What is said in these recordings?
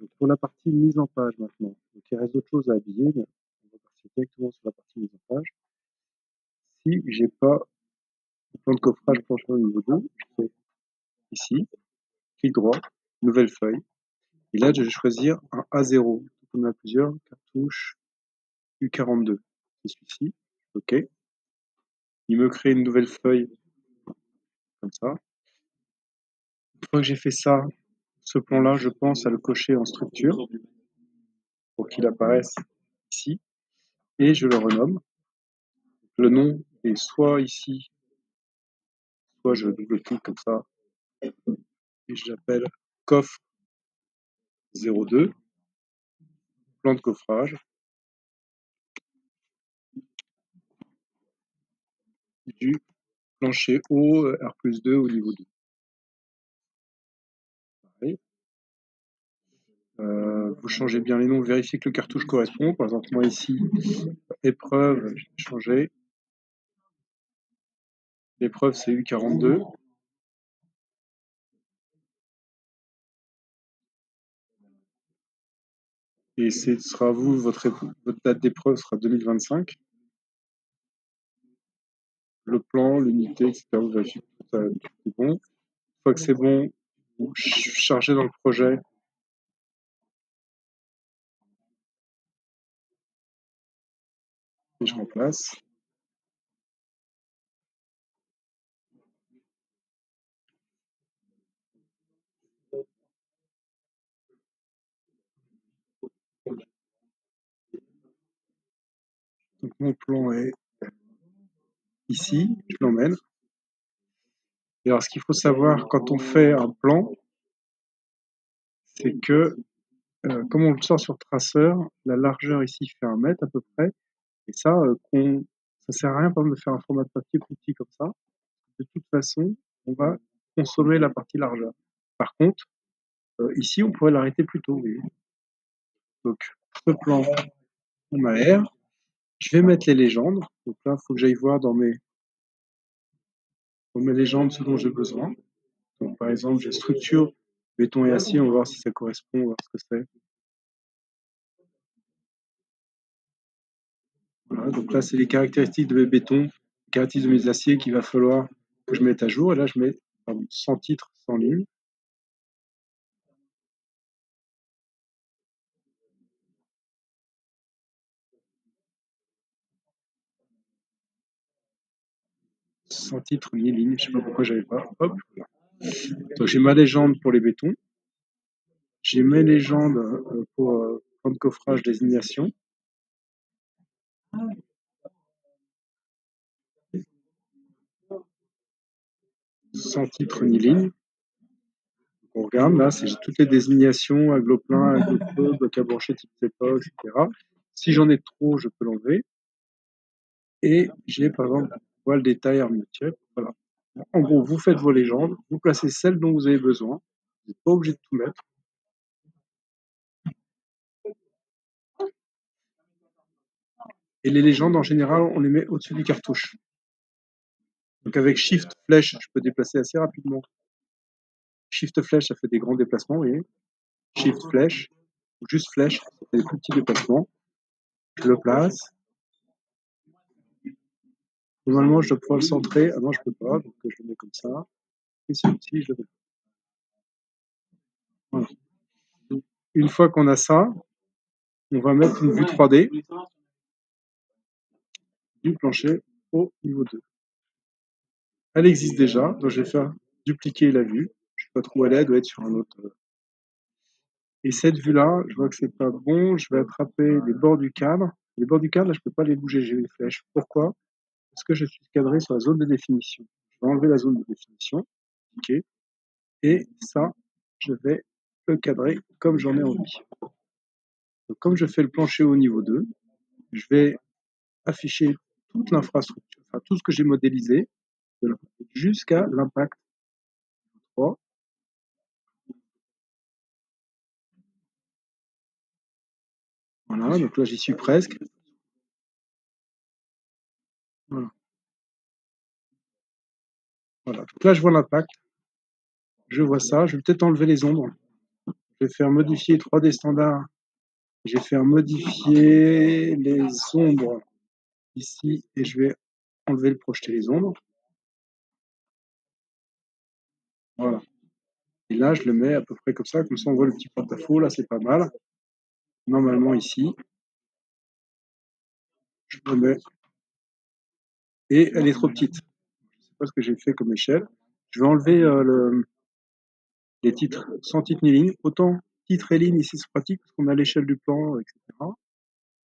Donc, pour la partie mise en page maintenant. Donc, il reste d'autres choses à habiller, mais on va passer directement sur la partie mise en page. Si j'ai pas le plan de coffrage plancher au niveau 2, je fais ici, clic droit, nouvelle feuille. Et là, je vais choisir un A0. Donc, on a plusieurs cartouches U42. C'est celui-ci. OK. Il me crée une nouvelle feuille comme ça. Une fois que j'ai fait ça, ce plan-là, je pense à le cocher en structure pour qu'il apparaisse ici. Et je le renomme. Le nom est soit ici, soit je double-clique comme ça et je l'appelle coffre 02, plan de coffrage du plancher haut R+2 au niveau 2. Pareil. Vous changez bien les noms, vérifiez que le cartouche correspond. Par exemple, moi ici, épreuve, j'ai changé. L'épreuve, c'est U42. Et ce sera vous, votre date d'épreuve sera 2025. Le plan, l'unité, etc. Vous vérifiez que tout est bon. Une fois que c'est bon, vous chargez dans le projet. Et je remplace. Donc mon plan est ici, je l'emmène. Et alors ce qu'il faut savoir quand on fait un plan, c'est que comme on le sort sur traceur, la largeur ici fait 1 mètre à peu près. Et ça, ça sert à rien par exemple de faire un format de papier plus petit comme ça. De toute façon, on va consommer la partie largeur. Par contre, ici, on pourrait l'arrêter plus tôt. Vous voyez. Donc, ce plan, on aère. Je vais mettre les légendes. Donc là, il faut que j'aille voir dans mes légendes ce dont j'ai besoin. Donc, par exemple, j'ai structure, béton et acier. On va voir si ça correspond, on va voir ce que c'est. Voilà, donc là, c'est les caractéristiques de mes bétons, les caractéristiques de mes aciers qu'il va falloir que je mette à jour. Et là, je mets sans titre, sans ligne. Sans titre ni ligne, je sais pas pourquoi j'avais pas. Hop. Donc j'ai ma légende pour les bétons. J'ai mes légendes pour plan de coffrage désignation. Sans titre ni ligne. On regarde, là, c'est toutes les désignations, aglo-plein, aglo-creux, bloc à brancher, type CEPA, etc. Si j'en ai trop, je peux l'enlever. Et j'ai, par exemple, voile détail armature. Voilà. En gros, vous faites vos légendes, vous placez celles dont vous avez besoin. Vous n'êtes pas obligé de tout mettre. Et les légendes, en général, on les met au-dessus du cartouche. Donc avec Shift Flèche, je peux déplacer assez rapidement. Shift Flèche, ça fait des grands déplacements, vous voyez. Shift Flèche, ou juste Flèche, ça fait des plus petits déplacements. Je le place. Normalement, je dois pouvoir le centrer. Ah non, je peux pas, donc je le mets comme ça. Et celui-ci, je le mets. Voilà. Une fois qu'on a ça, on va mettre une vue 3D du plancher au niveau 2. Elle existe déjà, donc je vais faire dupliquer la vue. Je ne sais pas trop où elle est, elle doit être sur un autre. Et cette vue-là, je vois que c'est pas bon, je vais attraper les bords du cadre. Les bords du cadre, là, je ne peux pas les bouger, j'ai les flèches. Pourquoi? Parce que je suis cadré sur la zone de définition. Je vais enlever la zone de définition, ok, et ça, je vais le cadrer comme j'en ai envie. Donc, comme je fais le plancher au niveau 2, je vais afficher toute l'infrastructure, enfin tout ce que j'ai modélisé, jusqu'à l'impact 3. Voilà, donc là j'y suis presque. Voilà. Voilà. Donc là je vois l'impact, je vois ça, je vais peut-être enlever les ombres. Je vais faire modifier 3D standard. Je vais faire modifier les ombres ici et je vais enlever le projeter les ombres. Voilà. Et là, je le mets à peu près comme ça on voit le petit porte-à-faux. Là, c'est pas mal. Normalement, ici, je le mets. Et elle est trop petite. Je ne sais pas ce que j'ai fait comme échelle. Je vais enlever les titres sans titre ni ligne. Autant titre et ligne, ici, c'est pratique parce qu'on a l'échelle du plan, etc.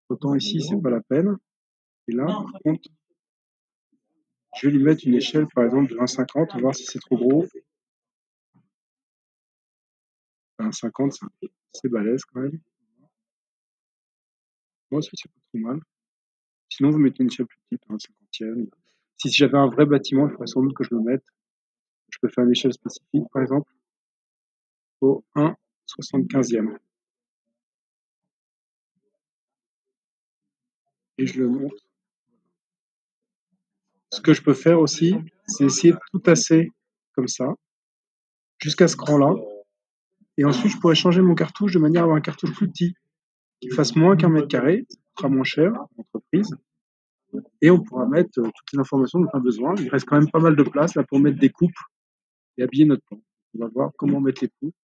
Autant ici, c'est pas la peine. Et là, par contre, je vais lui mettre une échelle, par exemple, de 1,50. On va voir si c'est trop gros. 1,50, c'est balèze quand même. Moi, ça, c'est pas trop mal. Sinon, vous mettez une échelle plus petite, un cinquantième. Si j'avais un vrai bâtiment, il faudrait sans doute que je le mette. Je peux faire une échelle spécifique, par exemple, au 1,75e. Et je le monte. Ce que je peux faire aussi, c'est essayer de tout tasser comme ça, jusqu'à ce cran-là. Et ensuite, je pourrais changer mon cartouche de manière à avoir un cartouche plus petit, qui fasse moins qu'un mètre carré, ça coûtera moins cher à l'entreprise. Et on pourra mettre toutes les informations dont on a besoin. Il reste quand même pas mal de place là pour mettre des coupes et habiller notre plan. On va voir comment mettre les coupes.